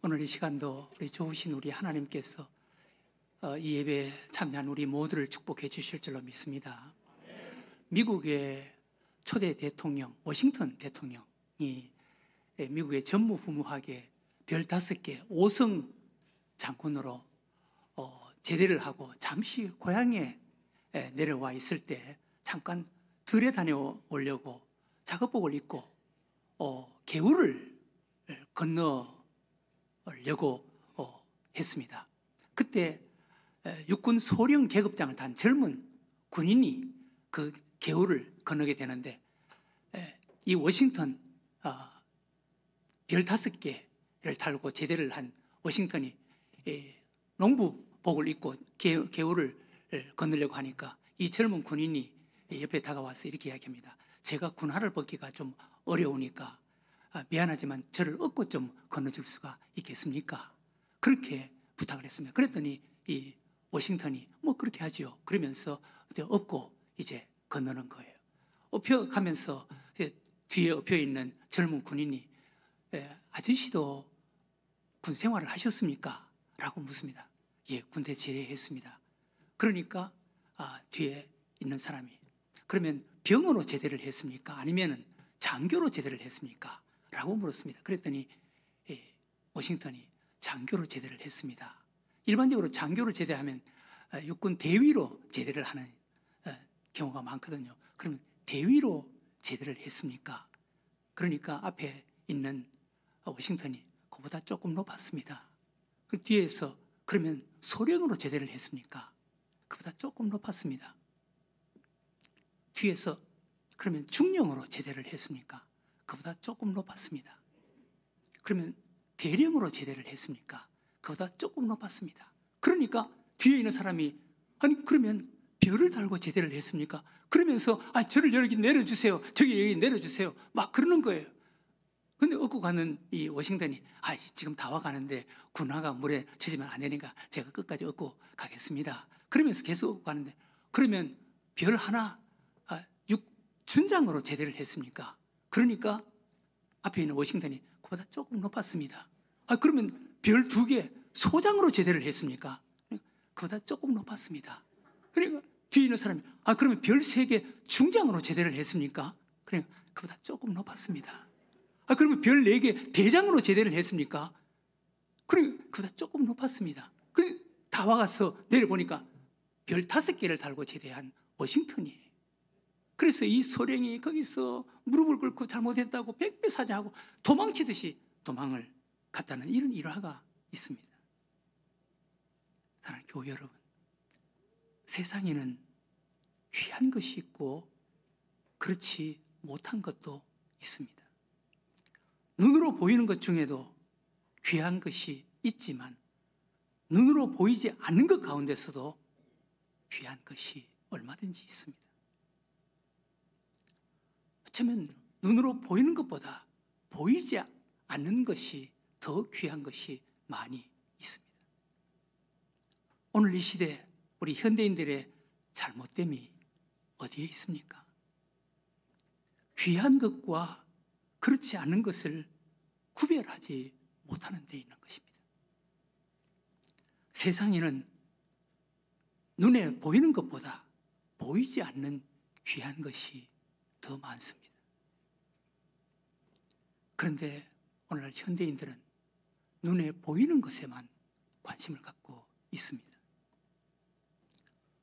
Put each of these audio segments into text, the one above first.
오늘 이 시간도 우리 좋으신 우리 하나님께서 이 예배에 참여한 우리 모두를 축복해 주실 줄로 믿습니다. 미국의 초대 대통령 워싱턴 대통령이 미국의 전무후무하게 별 5개 5성 장군으로 제대를 하고 잠시 고향에 내려와 있을 때 잠깐 들에 다녀오려고 작업복을 입고 개울을 건너려고 했습니다. 그때 육군 소령 계급장을 단 젊은 군인이 그 개울을 건너게 되는데, 이 워싱턴 별 5개를 달고 제대를 한 워싱턴이 농부복을 입고 개울을 건너려고 하니까 이 젊은 군인이 옆에 다가와서 이렇게 이야기합니다. 제가 군화를 벗기가 좀 어려우니까 미안하지만 저를 업고 좀 건너줄 수가 있겠습니까? 그렇게 부탁을 했습니다. 그랬더니 이 워싱턴이 뭐 그렇게 하지요. 그러면서 업고 이제 건너는 거예요. 업혀가면서 뒤에 업혀 있는 젊은 군인이 아저씨도 군 생활을 하셨습니까? 라고 묻습니다. 예, 군대 제대했습니다. 그러니까 뒤에 있는 사람이 그러면 병으로 제대를 했습니까? 아니면 장교로 제대를 했습니까? 라고 물었습니다. 그랬더니 워싱턴이 장교로 제대를 했습니다. 일반적으로 장교를 제대하면 육군 대위로 제대를 하는 경우가 많거든요. 그러면 대위로 제대를 했습니까? 그러니까 앞에 있는 워싱턴이 그보다 조금 높았습니다. 그 뒤에서 그러면 소령으로 제대를 했습니까? 그보다 조금 높았습니다. 뒤에서 그러면 중령으로 제대를 했습니까? 그보다 조금 높았습니다. 그러면 대령으로 제대를 했습니까? 그보다 조금 높았습니다. 그러니까 뒤에 있는 사람이 아니 그러면 별을 달고 제대를 했습니까? 그러면서 저를 여기 내려주세요. 저기 여기 내려주세요. 막 그러는 거예요. 근데 업고 가는 이 워싱턴이 지금 다 와가는데 군화가 물에 젖으면 안 되니까 제가 끝까지 업고 가겠습니다. 그러면서 계속 업고 가는데 그러면 별 하나 준장으로 제대를 했습니까? 그러니까 앞에 있는 워싱턴이 그보다 조금 높았습니다. 그러면 별 2개 소장으로 제대를 했습니까? 그보다 조금 높았습니다. 그러니까 뒤에 있는 사람이 그러면 별 3개 중장으로 제대를 했습니까? 그러니까 그보다 조금 높았습니다. 그러면 별 4개 대장으로 제대를 했습니까? 그러니까 그보다 조금 높았습니다. 다 와가서 내려보니까 별 5개를 달고 제대한 워싱턴이에요. 그래서 이 소령이 거기서 무릎을 꿇고 잘못했다고 백배사자하고 도망치듯이 도망을 갔다는 이런 일화가 있습니다. 사랑하는 교회 여러분, 세상에는 귀한 것이 있고 그렇지 못한 것도 있습니다. 눈으로 보이는 것 중에도 귀한 것이 있지만 눈으로 보이지 않는 것 가운데서도 귀한 것이 얼마든지 있습니다. 어쩌면 눈으로 보이는 것보다 보이지 않는 것이 더 귀한 것이 많이 있습니다. 오늘 이 시대 우리 현대인들의 잘못됨이 어디에 있습니까? 귀한 것과 그렇지 않은 것을 구별하지 못하는 데 있는 것입니다. 세상에는 눈에 보이는 것보다 보이지 않는 귀한 것이 더 많습니다. 그런데 오늘날 현대인들은 눈에 보이는 것에만 관심을 갖고 있습니다.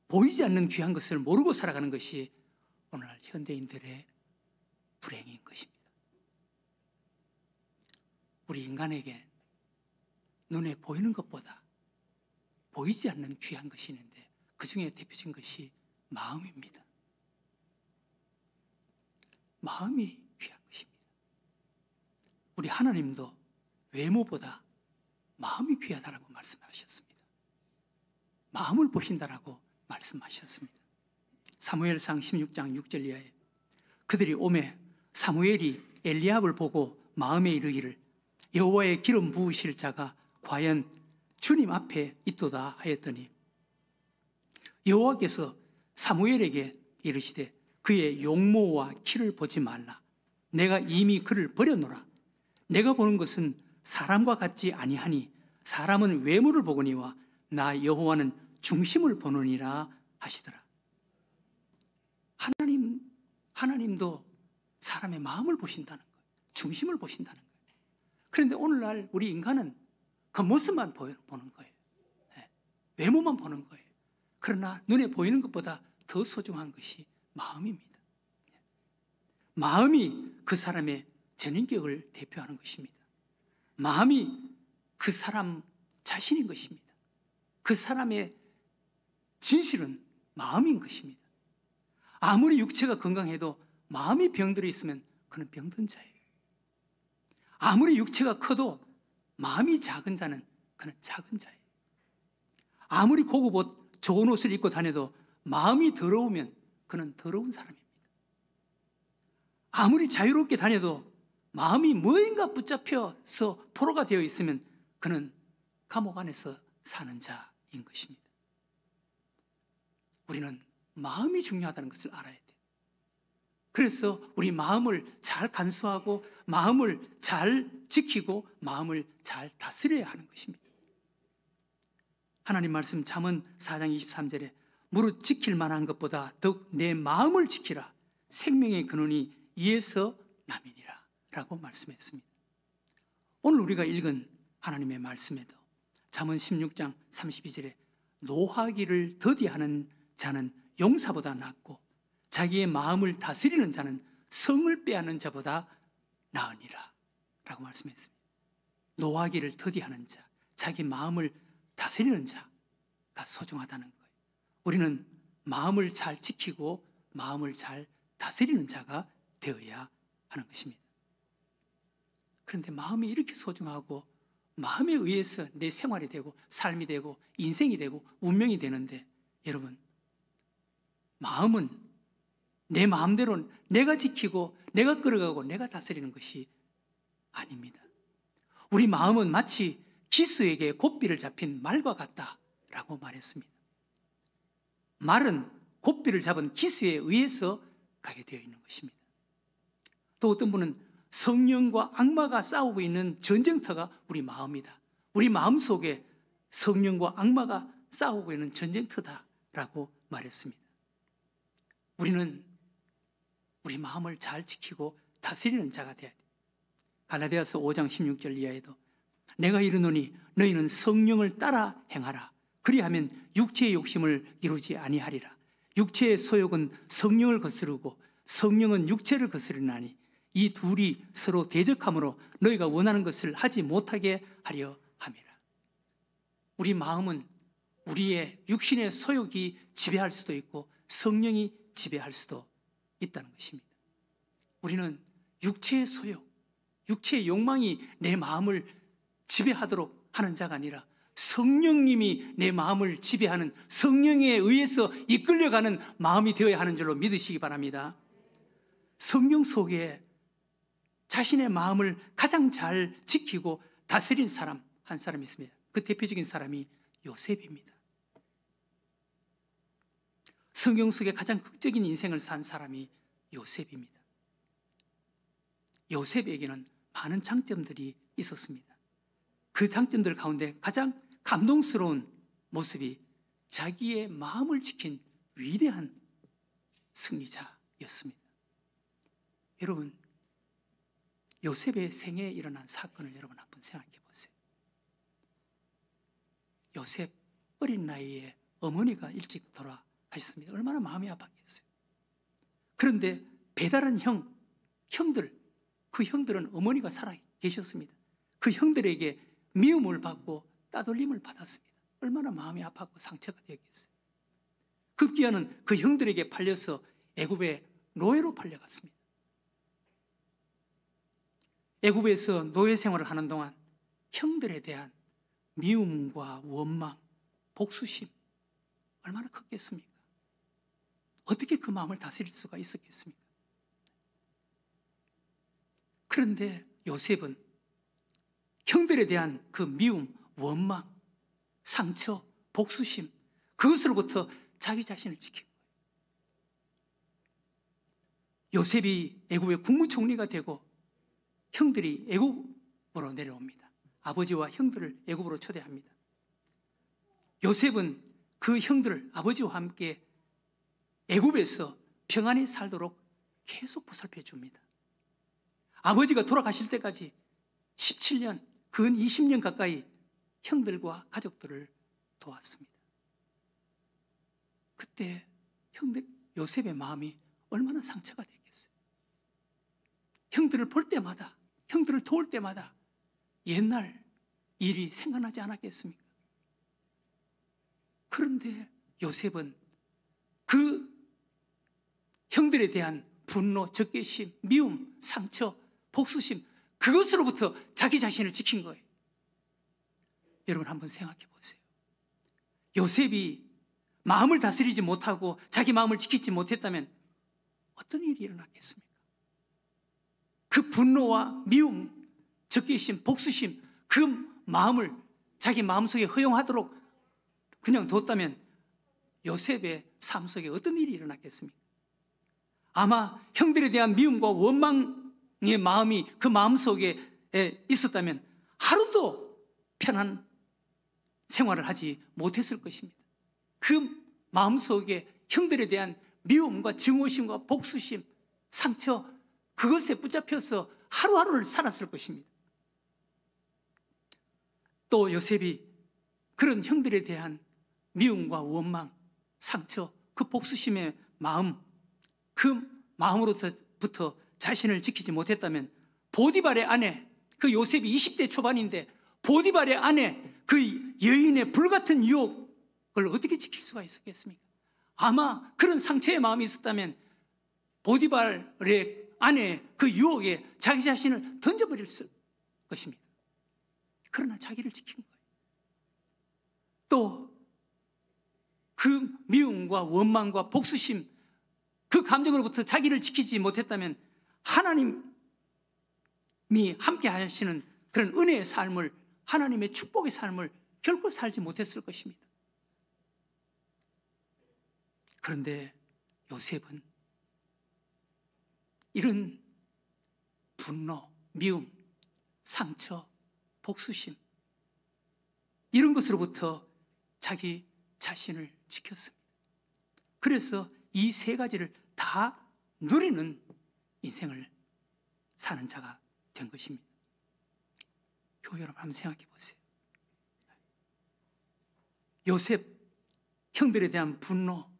보이지 않는 귀한 것을 모르고 살아가는 것이 오늘날 현대인들의 불행인 것입니다. 우리 인간에게 눈에 보이는 것보다 보이지 않는 귀한 것이 있는데 그 중에 대표적인 것이 마음입니다. 마음이 귀한 것입니다. 우리 하나님도 외모보다 마음이 귀하다라고 말씀하셨습니다. 마음을 보신다라고 말씀하셨습니다. 사무엘상 16장 6절 이하에 그들이 오매 사무엘이 엘리압을 보고 마음에 이르기를 여호와의 기름 부으실 자가 과연 주님 앞에 있도다 하였더니 여호와께서 사무엘에게 이르시되 그의 용모와 키를 보지 말라. 내가 이미 그를 버려놓으라. 내가 보는 것은 사람과 같지 아니하니 사람은 외모를 보거니와 나 여호와는 중심을 보느니라 하시더라. 하나님도 사람의 마음을 보신다는 거예요. 중심을 보신다는 거예요. 그런데 오늘날 우리 인간은 겉모습만 보는 거예요. 외모만 보는 거예요. 그러나 눈에 보이는 것보다 더 소중한 것이 마음입니다. 마음이 그 사람의 전인격을 대표하는 것입니다. 마음이 그 사람 자신인 것입니다. 그 사람의 진실은 마음인 것입니다. 아무리 육체가 건강해도 마음이 병들어 있으면 그는 병든 자예요. 아무리 육체가 커도 마음이 작은 자는 그는 작은 자예요. 아무리 고급 옷, 좋은 옷을 입고 다녀도 마음이 더러우면 그는 더러운 사람입니다. 아무리 자유롭게 다녀도 마음이 무엇인가 붙잡혀서 포로가 되어 있으면 그는 감옥 안에서 사는 자인 것입니다. 우리는 마음이 중요하다는 것을 알아야 돼요. 그래서 우리 마음을 잘 간수하고 마음을 잘 지키고 마음을 잘 다스려야 하는 것입니다. 하나님 말씀 잠언 4장 23절에 무릇 지킬 만한 것보다 더욱 내 마음을 지키라. 생명의 근원이 이에서 남이니라 라고 말씀했습니다. 오늘 우리가 읽은 하나님의 말씀에도 잠언 16장 32절에 노하기를 더디하는 자는 용사보다 낫고 자기의 마음을 다스리는 자는 성을 빼앗는 자보다 나으니라 라고 말씀했습니다. 노하기를 더디하는 자, 자기 마음을 다스리는 자가 소중하다는 거예요. 우리는 마음을 잘 지키고 마음을 잘 다스리는 자가 되어야 하는 것입니다. 그런데 마음이 이렇게 소중하고 마음에 의해서 내 생활이 되고 삶이 되고 인생이 되고 운명이 되는데 여러분, 마음은 내 마음대로 내가 지키고 내가 끌어가고 내가 다스리는 것이 아닙니다. 우리 마음은 마치 기수에게 곱비를 잡힌 말과 같다라고 말했습니다. 말은 곱비를 잡은 기수에 의해서 가게 되어 있는 것입니다. 또 어떤 분은 성령과 악마가 싸우고 있는 전쟁터가 우리 마음이다. 우리 마음 속에 성령과 악마가 싸우고 있는 전쟁터다라고 말했습니다. 우리는 우리 마음을 잘 지키고 다스리는 자가 되어야 돼요. 갈라디아서 5장 16절 이하에도 내가 이르노니 너희는 성령을 따라 행하라. 그리하면 육체의 욕심을 이루지 아니하리라. 육체의 소욕은 성령을 거스르고 성령은 육체를 거스르나니 이 둘이 서로 대적함으로 너희가 원하는 것을 하지 못하게 하려 함이라. 우리 마음은 우리의 육신의 소욕이 지배할 수도 있고 성령이 지배할 수도 있다는 것입니다. 우리는 육체의 소욕, 육체의 욕망이 내 마음을 지배하도록 하는 자가 아니라 성령님이 내 마음을 지배하는, 성령에 의해서 이끌려가는 마음이 되어야 하는 줄로 믿으시기 바랍니다. 성령 속에 자신의 마음을 가장 잘 지키고 다스린 사람 한 사람이 있습니다. 그 대표적인 사람이 요셉입니다. 성경 속에 가장 극적인 인생을 산 사람이 요셉입니다. 요셉에게는 많은 장점들이 있었습니다. 그 장점들 가운데 가장 감동스러운 모습이 자기의 마음을 지킨 위대한 승리자였습니다. 여러분, 요셉의 생애에 일어난 사건을 여러분 한번 생각해 보세요. 요셉 어린 나이에 어머니가 일찍 돌아가셨습니다. 얼마나 마음이 아팠겠어요. 그런데 배다른 형들, 그 형들은 어머니가 살아 계셨습니다. 그 형들에게 미움을 받고 따돌림을 받았습니다. 얼마나 마음이 아팠고 상처가 되었겠어요. 급기야는 그 형들에게 팔려서 애굽의 노예로 팔려갔습니다. 애굽에서 노예 생활을 하는 동안 형들에 대한 미움과 원망, 복수심 얼마나 컸겠습니까? 어떻게 그 마음을 다스릴 수가 있었겠습니까? 그런데 요셉은 형들에 대한 그 미움, 원망, 상처, 복수심, 그것으로부터 자기 자신을 지킨 거예요. 요셉이 애굽의 국무총리가 되고 형들이 애굽으로 내려옵니다. 아버지와 형들을 애굽으로 초대합니다. 요셉은 그 형들을 아버지와 함께 애굽에서 평안히 살도록 계속 보살펴 줍니다. 아버지가 돌아가실 때까지 17년, 근 20년 가까이 형들과 가족들을 도왔습니다. 그때 형들 요셉의 마음이 얼마나 상처가 됐겠어요. 형들을 볼 때마다, 형들을 도울 때마다 옛날 일이 생각나지 않았겠습니까? 그런데 요셉은 그 형들에 대한 분노, 적개심, 미움, 상처, 복수심, 그것으로부터 자기 자신을 지킨 거예요. 여러분 한번 생각해 보세요. 요셉이 마음을 다스리지 못하고 자기 마음을 지키지 못했다면 어떤 일이 일어났겠습니까? 그 분노와 미움, 적개심, 복수심, 그 마음을 자기 마음속에 허용하도록 그냥 뒀다면 요셉의 삶 속에 어떤 일이 일어났겠습니까? 아마 형들에 대한 미움과 원망의 마음이 그 마음속에 있었다면 하루도 편한 생활을 하지 못했을 것입니다. 그 마음속에 형들에 대한 미움과 증오심과 복수심, 상처, 그것에 붙잡혀서 하루하루를 살았을 것입니다. 또 요셉이 그런 형들에 대한 미움과 원망, 상처, 그 복수심의 마음, 그 마음으로부터 자신을 지키지 못했다면 보디발의 아내, 그 요셉이 20대 초반인데 보디발의 아내, 그 여인의 불같은 유혹을 어떻게 지킬 수가 있었겠습니까? 아마 그런 상처의 마음이 있었다면 보디발의 아내의 그 유혹에 자기 자신을 던져버릴 것입니다. 그러나 자기를 지킨 거예요. 또 그 미움과 원망과 복수심, 그 감정으로부터 자기를 지키지 못했다면 하나님이 함께 하시는 그런 은혜의 삶을, 하나님의 축복의 삶을 결코 살지 못했을 것입니다. 그런데 요셉은 이런 분노, 미움, 상처, 복수심, 이런 것으로부터 자기 자신을 지켰습니다. 그래서 이 세 가지를 다 누리는 인생을 사는 자가 된 것입니다. 교회 여러분 한번 생각해 보세요. 요셉, 형들에 대한 분노,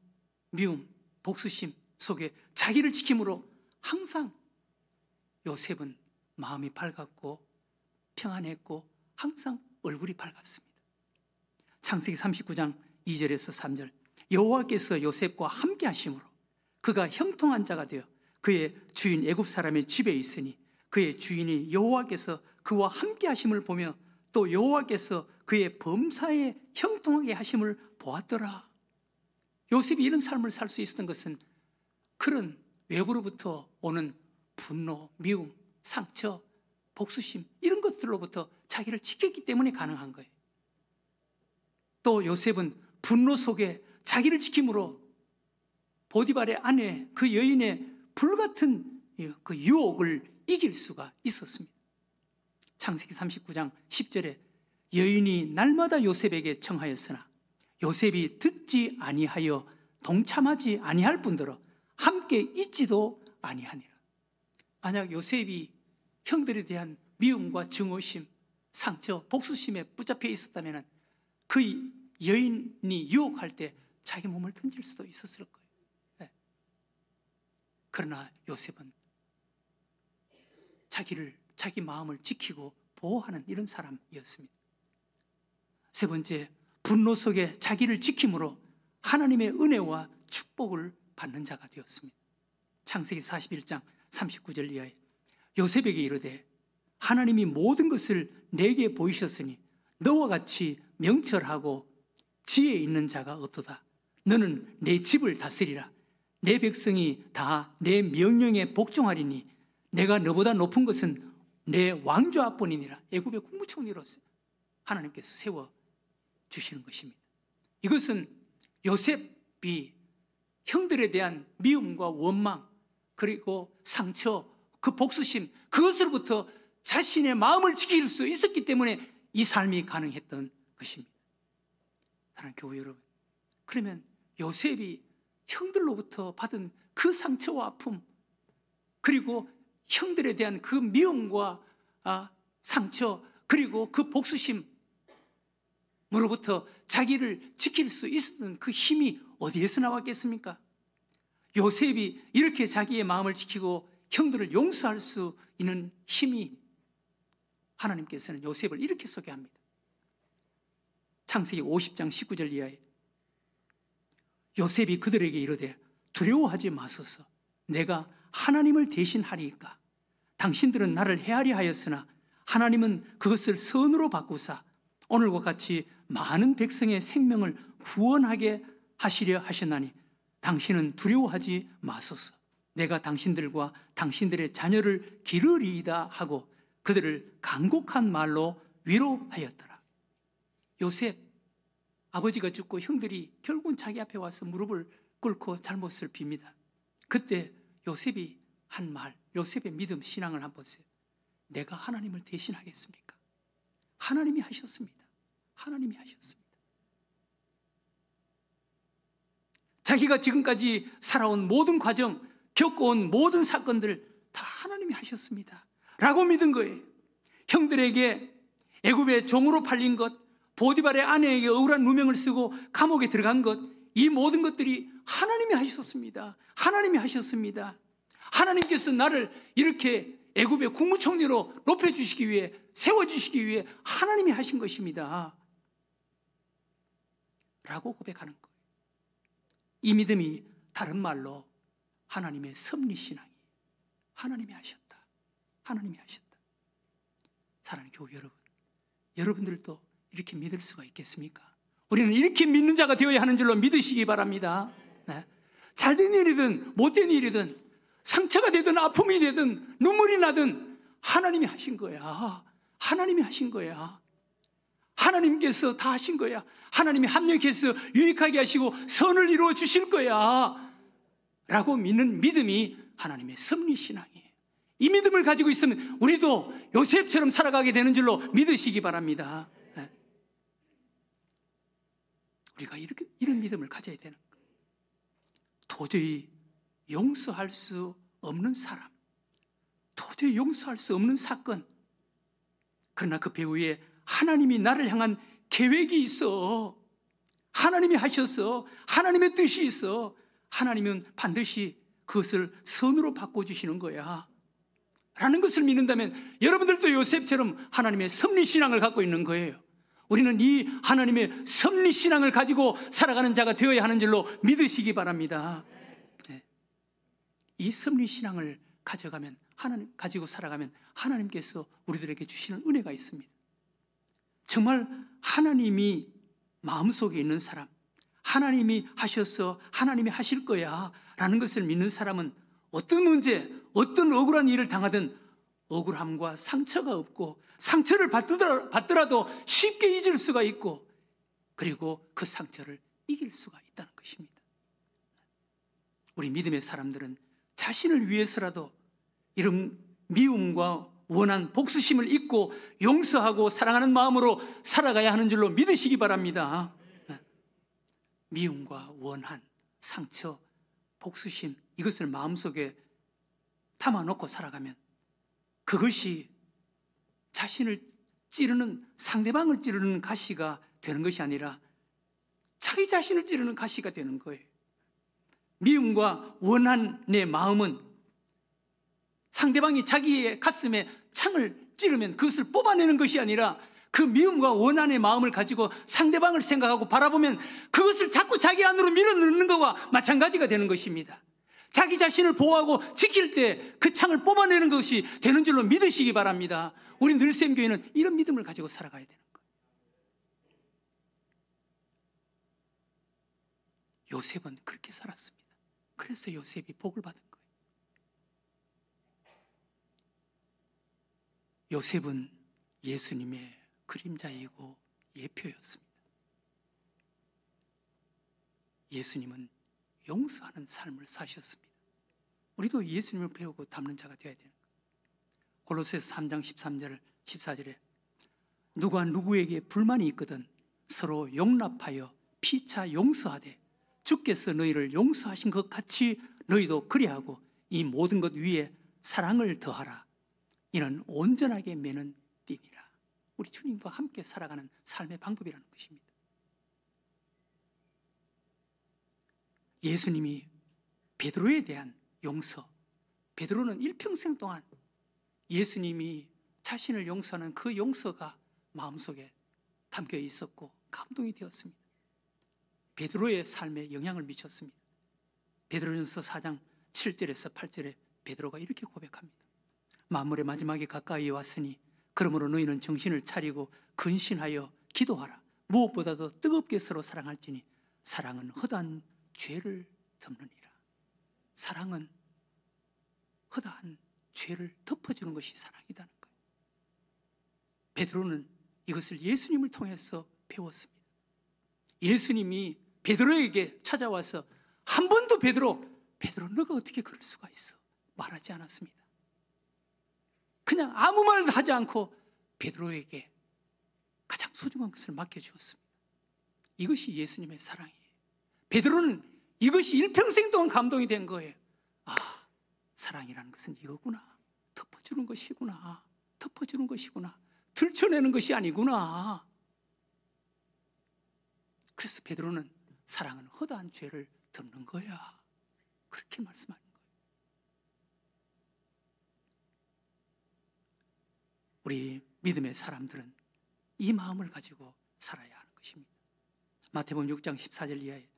미움, 복수심 속에 자기를 지킴으로 항상 요셉은 마음이 밝았고 평안했고 항상 얼굴이 밝았습니다. 창세기 39장 2절에서 3절, 여호와께서 요셉과 함께 하심으로 그가 형통한 자가 되어 그의 주인 애굽 사람의 집에 있으니 그의 주인이 여호와께서 그와 함께 하심을 보며 또 여호와께서 그의 범사에 형통하게 하심을 보았더라. 요셉이 이런 삶을 살 수 있었던 것은 그런 외부로부터 오는 분노, 미움, 상처, 복수심, 이런 것들로부터 자기를 지켰기 때문에 가능한 거예요. 또 요셉은 분노 속에 자기를 지킴으로 보디발의 아내, 그 여인의 불같은 그 유혹을 이길 수가 있었습니다. 창세기 39장 10절에 여인이 날마다 요셉에게 청하였으나 요셉이 듣지 아니하여 동참하지 아니할 뿐더러 함께 있지도 아니하니라. 만약 요셉이 형들에 대한 미움과 증오심, 상처, 복수심에 붙잡혀 있었다면 그 여인이 유혹할 때 자기 몸을 던질 수도 있었을 거예요. 네. 그러나 요셉은 자기 마음을 지키고 보호하는 이런 사람이었습니다. 세 번째, 분노 속에 자기를 지킴으로 하나님의 은혜와 축복을 받는 자가 되었습니다. 창세기 41장 39절 이하에 요셉에게 이르되 하나님이 모든 것을 내게 보이셨으니 너와 같이 명철하고 지혜 있는 자가 없도다. 너는 내 집을 다스리라. 내 백성이 다 내 명령에 복종하리니 내가 너보다 높은 것은 내 왕좌뿐이니라. 애굽의 국무총리로서 하나님께서 세워주시는 것입니다. 이것은 요셉이 형들에 대한 미움과 원망, 그리고 상처, 그 복수심, 그것으로부터 자신의 마음을 지킬 수 있었기 때문에 이 삶이 가능했던 것입니다. 사랑하는 교회 여러분, 그러면 요셉이 형들로부터 받은 그 상처와 아픔, 그리고 형들에 대한 그 미움과 상처, 그리고 그 복수심으로부터 자기를 지킬 수 있었던 그 힘이 어디에서 나왔겠습니까? 요셉이 이렇게 자기의 마음을 지키고 형들을 용서할 수 있는 힘이, 하나님께서는 요셉을 이렇게 소개합니다. 창세기 50장 19절 이하에 요셉이 그들에게 이르되 두려워하지 마소서. 내가 하나님을 대신하리이까. 당신들은 나를 해하리 하였으나 하나님은 그것을 선으로 바꾸사 오늘과 같이 많은 백성의 생명을 구원하게 하시려 하셨나니 당신은 두려워하지 마소서. 내가 당신들과 당신들의 자녀를 기르리이다 하고 그들을 간곡한 말로 위로하였더라. 요셉, 아버지가 죽고 형들이 결국은 자기 앞에 와서 무릎을 꿇고 잘못을 빕니다. 그때 요셉이 한 말, 요셉의 믿음, 신앙을 한번 보세요. 내가 하나님을 대신하겠습니까? 하나님이 하셨습니다. 하나님이 하셨습니다. 자기가 지금까지 살아온 모든 과정, 겪어온 모든 사건들 다 하나님이 하셨습니다 라고 믿은 거예요. 형들에게 애굽의 종으로 팔린 것, 보디발의 아내에게 억울한 누명을 쓰고 감옥에 들어간 것, 이 모든 것들이 하나님이 하셨습니다. 하나님이 하셨습니다. 하나님께서 나를 이렇게 애굽의 국무총리로 높여주시기 위해, 세워주시기 위해 하나님이 하신 것입니다 라고 고백하는 거예요. 이 믿음이 다른 말로 하나님의 섭리신앙이에요. 하나님이 하셨다. 하나님이 하셨다. 사랑하는 교회 여러분, 여러분들도 이렇게 믿을 수가 있겠습니까? 우리는 이렇게 믿는 자가 되어야 하는 줄로 믿으시기 바랍니다. 네. 잘된 일이든 못된 일이든 상처가 되든 아픔이 되든 눈물이 나든 하나님이 하신 거야. 하나님이 하신 거야. 하나님께서 다 하신 거야. 하나님이 합력해서 유익하게 하시고 선을 이루어 주실 거야 라고 믿는 믿음이 하나님의 섭리신앙이에요. 이 믿음을 가지고 있으면 우리도 요셉처럼 살아가게 되는 줄로 믿으시기 바랍니다. 네. 우리가 이런 믿음을 가져야 되는 거예요. 도저히 용서할 수 없는 사람, 도저히 용서할 수 없는 사건, 그러나 그 배후에 하나님이 나를 향한 계획이 있어. 하나님이 하셔서 하나님의 뜻이 있어. 하나님은 반드시 그것을 선으로 바꿔주시는 거야 라는 것을 믿는다면 여러분들도 요셉처럼 하나님의 섭리신앙을 갖고 있는 거예요. 우리는 이 하나님의 섭리신앙을 가지고 살아가는 자가 되어야 하는 줄로 믿으시기 바랍니다. 네. 이 섭리신앙을 가지고 살아가면 하나님께서 우리들에게 주시는 은혜가 있습니다. 정말 하나님이 마음속에 있는 사람, 하나님이 하셔서 하나님이 하실 거야 라는 것을 믿는 사람은 어떤 문제, 어떤 억울한 일을 당하든 억울함과 상처가 없고 상처를 받더라도 쉽게 잊을 수가 있고 그리고 그 상처를 이길 수가 있다는 것입니다. 우리 믿음의 사람들은 자신을 위해서라도 이런 미움과 원한, 복수심을 잊고 용서하고 사랑하는 마음으로 살아가야 하는 줄로 믿으시기 바랍니다. 미움과 원한, 상처, 복수심, 이것을 마음속에 담아놓고 살아가면 그것이 자신을 찌르는, 상대방을 찌르는 가시가 되는 것이 아니라 자기 자신을 찌르는 가시가 되는 거예요. 미움과 원한의 마음은 상대방이 자기의 가슴에 창을 찌르면 그것을 뽑아내는 것이 아니라 그 미움과 원한의 마음을 가지고 상대방을 생각하고 바라보면 그것을 자꾸 자기 안으로 밀어넣는 것과 마찬가지가 되는 것입니다. 자기 자신을 보호하고 지킬 때 그 창을 뽑아내는 것이 되는 줄로 믿으시기 바랍니다. 우리 늘샘교회는 이런 믿음을 가지고 살아가야 되는 거예요. 요셉은 그렇게 살았습니다. 그래서 요셉이 복을 받은 거예요. 요셉은 예수님의 그림자이고 예표였습니다. 예수님은 용서하는 삶을 사셨습니다. 우리도 예수님을 배우고 닮는 자가 되어야 되는 거예요. 골로새서 3장 13절 14절에 누가 누구에게 불만이 있거든 서로 용납하여 피차 용서하되 주께서 너희를 용서하신 것 같이 너희도 그리하고 이 모든 것 위에 사랑을 더하라. 이는 온전하게 매는 띠니라. 우리 주님과 함께 살아가는 삶의 방법이라는 것입니다. 예수님이 베드로에 대한 용서, 베드로는 일평생 동안 예수님이 자신을 용서하는 그 용서가 마음속에 담겨 있었고 감동이 되었습니다. 베드로의 삶에 영향을 미쳤습니다. 베드로전서 4장 7절에서 8절에 베드로가 이렇게 고백합니다. 만물의 마지막이 가까이 왔으니 그러므로 너희는 정신을 차리고 근신하여 기도하라. 무엇보다도 뜨겁게 서로 사랑할지니 사랑은 허다한 죄를 덮느니라. 사랑은 허다한 죄를 덮어주는 것이 사랑이라는 거예요. 베드로는 이것을 예수님을 통해서 배웠습니다. 예수님이 베드로에게 찾아와서 한 번도 베드로 너가 어떻게 그럴 수가 있어? 말하지 않았습니다. 그냥 아무 말도 하지 않고 베드로에게 가장 소중한 것을 맡겨주었습니다. 이것이 예수님의 사랑이에요. 베드로는 이것이 일평생 동안 감동이 된 거예요. 아, 사랑이라는 것은 이거구나. 덮어주는 것이구나. 덮어주는 것이구나. 들춰내는 것이 아니구나. 그래서 베드로는 사랑은 허다한 죄를 덮는 거야. 그렇게 말씀하는 거예요. 우리 믿음의 사람들은 이 마음을 가지고 살아야 하는 것입니다. 마태복음 6장 14절 이하에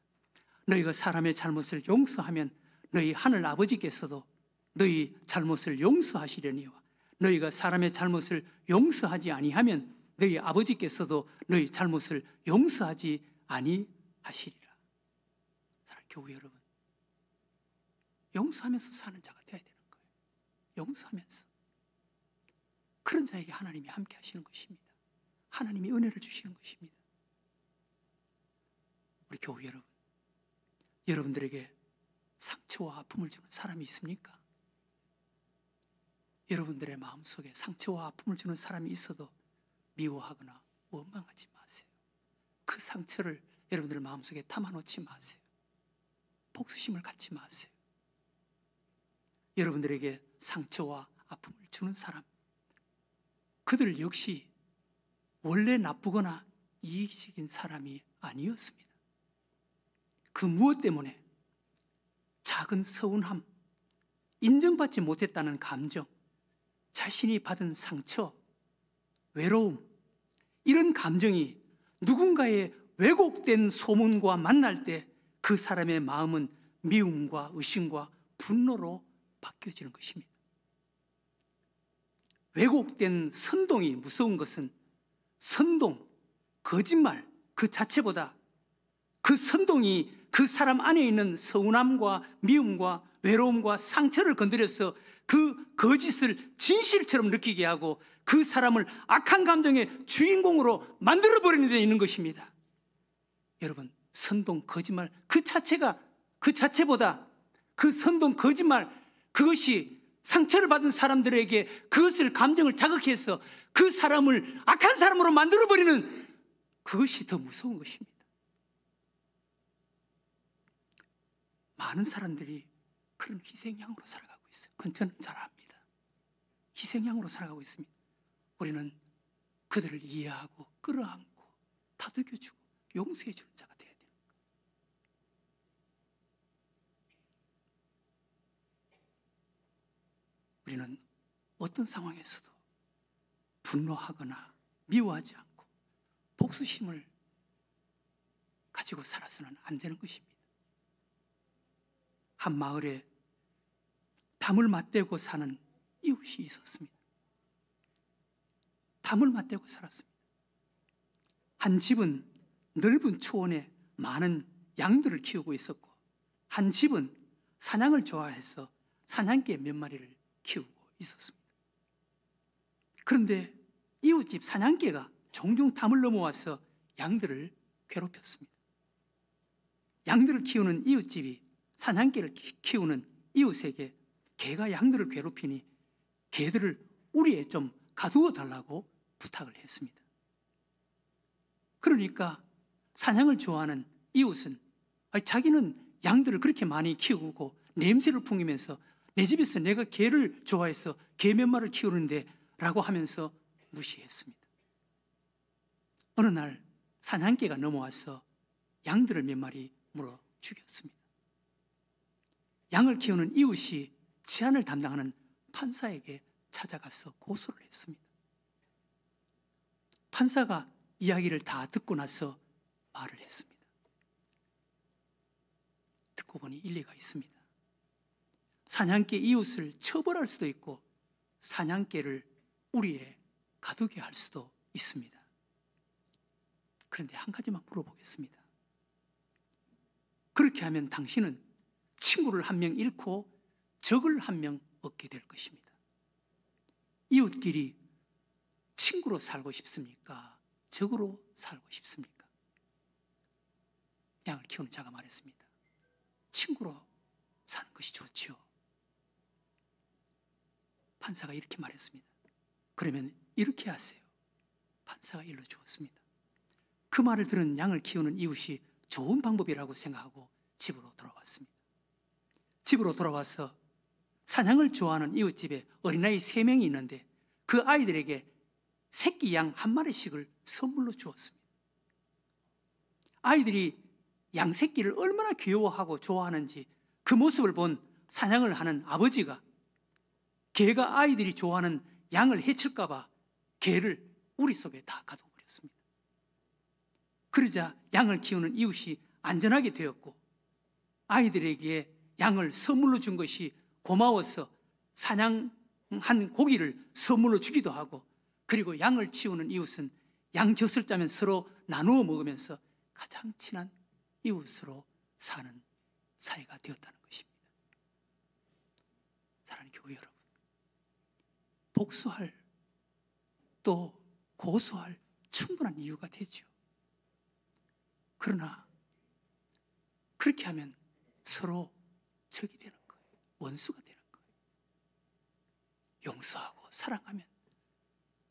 너희가 사람의 잘못을 용서하면 너희 하늘 아버지께서도 너희 잘못을 용서하시려니와 너희가 사람의 잘못을 용서하지 아니하면 너희 아버지께서도 너희 잘못을 용서하지 아니하시리라. 사랑하는 교우 여러분, 용서하면서 사는 자가 되어야 되는 거예요. 용서하면서. 그런 자에게 하나님이 함께 하시는 것입니다. 하나님이 은혜를 주시는 것입니다. 우리 교우 여러분, 여러분들에게 상처와 아픔을 주는 사람이 있습니까? 여러분들의 마음속에 상처와 아픔을 주는 사람이 있어도 미워하거나 원망하지 마세요. 그 상처를 여러분들의 마음속에 담아놓지 마세요. 복수심을 갖지 마세요. 여러분들에게 상처와 아픔을 주는 사람, 그들 역시 원래 나쁘거나 이기적인 사람이 아니었습니다. 그 무엇 때문에 작은 서운함, 인정받지 못했다는 감정, 자신이 받은 상처, 외로움, 이런 감정이 누군가의 왜곡된 소문과 만날 때 그 사람의 마음은 미움과 의심과 분노로 바뀌어지는 것입니다. 왜곡된 선동이 무서운 것은 선동, 거짓말 그 자체보다 그 선동이 그 사람 안에 있는 서운함과 미움과 외로움과 상처를 건드려서 그 거짓을 진실처럼 느끼게 하고 그 사람을 악한 감정의 주인공으로 만들어버리는 데 있는 것입니다. 여러분, 선동, 거짓말 그 자체보다 그 선동, 거짓말 그것이 상처를 받은 사람들에게 그것을 감정을 자극해서 그 사람을 악한 사람으로 만들어버리는 그것이 더 무서운 것입니다. 많은 사람들이 그런 희생양으로 살아가고 있어요. 그건 저는 잘 압니다. 희생양으로 살아가고 있습니다. 우리는 그들을 이해하고 끌어안고 다독여주고 용서해주는 자가 되어야 돼요. 우리는 어떤 상황에서도 분노하거나 미워하지 않고 복수심을 가지고 살아서는 안 되는 것입니다. 한 마을에 담을 맞대고 사는 이웃이 있었습니다. 담을 맞대고 살았습니다. 한 집은 넓은 초원에 많은 양들을 키우고 있었고 한 집은 사냥을 좋아해서 사냥개 몇 마리를 키우고 있었습니다. 그런데 이웃집 사냥개가 종종 담을 넘어와서 양들을 괴롭혔습니다. 양들을 키우는 이웃집이 사냥개를 키우는 이웃에게 개가 양들을 괴롭히니 개들을 우리에 좀 가두어 달라고 부탁을 했습니다. 그러니까 사냥을 좋아하는 이웃은 자기는 양들을 그렇게 많이 키우고 냄새를 풍기면서 내 집에서 내가 개를 좋아해서 개 몇 마리를 키우는데 라고 하면서 무시했습니다. 어느 날 사냥개가 넘어와서 양들을 몇 마리 물어 죽였습니다. 양을 키우는 이웃이 치안을 담당하는 판사에게 찾아가서 고소를 했습니다. 판사가 이야기를 다 듣고 나서 말을 했습니다. 듣고 보니 일리가 있습니다. 사냥개 이웃을 처벌할 수도 있고 사냥개를 우리에 가두게 할 수도 있습니다. 그런데 한 가지만 물어보겠습니다. 그렇게 하면 당신은 친구를 한 명 잃고 적을 한 명 얻게 될 것입니다. 이웃끼리 친구로 살고 싶습니까? 적으로 살고 싶습니까? 양을 키우는 자가 말했습니다. 친구로 사는 것이 좋지요. 판사가 이렇게 말했습니다. 그러면 이렇게 하세요. 판사가 일러 주었습니다. 그 말을 들은 양을 키우는 이웃이 좋은 방법이라고 생각하고 집으로 돌아왔습니다. 집으로 돌아와서 사냥을 좋아하는 이웃집에 어린아이 3명이 있는데 그 아이들에게 새끼 양 1마리씩을 선물로 주었습니다. 아이들이 양 새끼를 얼마나 귀여워하고 좋아하는지 그 모습을 본 사냥을 하는 아버지가 개가 아이들이 좋아하는 양을 해칠까 봐 개를 우리 속에 다 가둬버렸습니다. 그러자 양을 키우는 이웃이 안전하게 되었고 아이들에게 양을 선물로 준 것이 고마워서 사냥한 고기를 선물로 주기도 하고 그리고 양을 키우는 이웃은 양 젖을 짜면 서로 나누어 먹으면서 가장 친한 이웃으로 사는 사이가 되었다는 것입니다. 사랑하는 교회 여러분, 복수할 또 고소할 충분한 이유가 되죠. 그러나 그렇게 하면 서로 적이 되는 거예요. 원수가 되는 거예요. 용서하고 사랑하면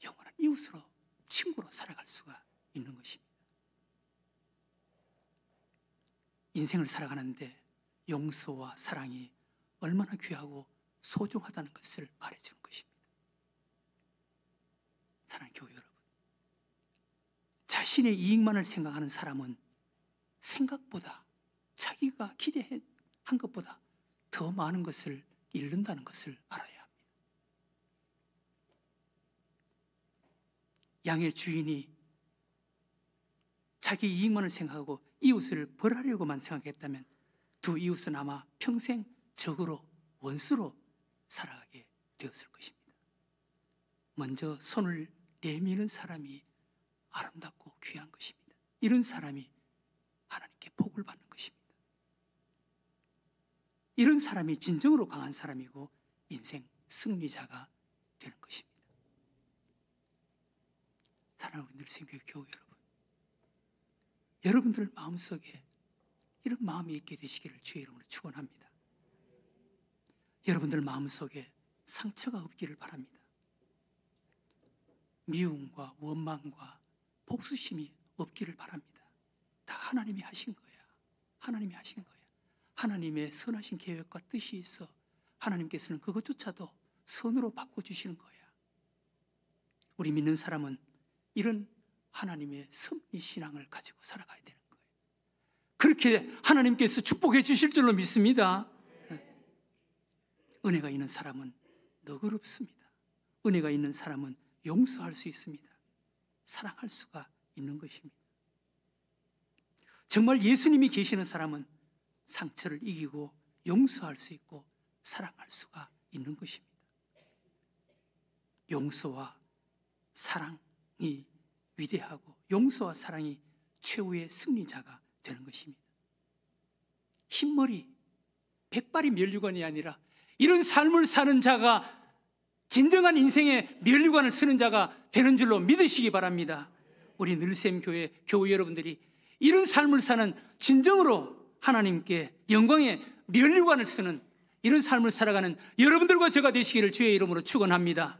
영원한 이웃으로 친구로 살아갈 수가 있는 것입니다. 인생을 살아가는데 용서와 사랑이 얼마나 귀하고 소중하다는 것을 말해주는 것입니다. 사랑하는 교회 여러분, 자신의 이익만을 생각하는 사람은 생각보다 자기가 기대한 것보다 더 많은 것을 잃는다는 것을 알아야 합니다. 양의 주인이 자기 이익만을 생각하고 이웃을 벌하려고만 생각했다면 두 이웃은 아마 평생 적으로 원수로 살아가게 되었을 것입니다. 먼저 손을 내미는 사람이 아름답고 귀한 것입니다. 이런 사람이 하나님께 복을 받는 것입니다. 이런 사람이 진정으로 강한 사람이고 인생 승리자가 되는 것입니다. 사랑하는 우리 늘생교회 교회 여러분, 여러분들 마음속에 이런 마음이 있게 되시기를 주의 이름으로 축원합니다. 여러분들 마음속에 상처가 없기를 바랍니다. 미움과 원망과 복수심이 없기를 바랍니다. 다 하나님이 하신 거야. 하나님이 하신 거야. 하나님의 선하신 계획과 뜻이 있어 하나님께서는 그것조차도 선으로 바꿔주시는 거야. 우리 믿는 사람은 이런 하나님의 섭리 신앙을 가지고 살아가야 되는 거예요. 그렇게 하나님께서 축복해 주실 줄로 믿습니다. 은혜가 있는 사람은 너그럽습니다. 은혜가 있는 사람은 용서할 수 있습니다. 사랑할 수가 있는 것입니다. 정말 예수님이 계시는 사람은 상처를 이기고 용서할 수 있고 사랑할 수가 있는 것입니다. 용서와 사랑이 위대하고 용서와 사랑이 최후의 승리자가 되는 것입니다. 흰머리, 백발이 면류관이 아니라 이런 삶을 사는 자가 진정한 인생의 면류관을 쓰는 자가 되는 줄로 믿으시기 바랍니다. 우리 늘샘교회 교우 여러분들이 이런 삶을 사는 진정으로 하나님께 영광의 면류관을 쓰는 이런 삶을 살아가는 여러분들과 제가 되시기를 주의 이름으로 축원합니다.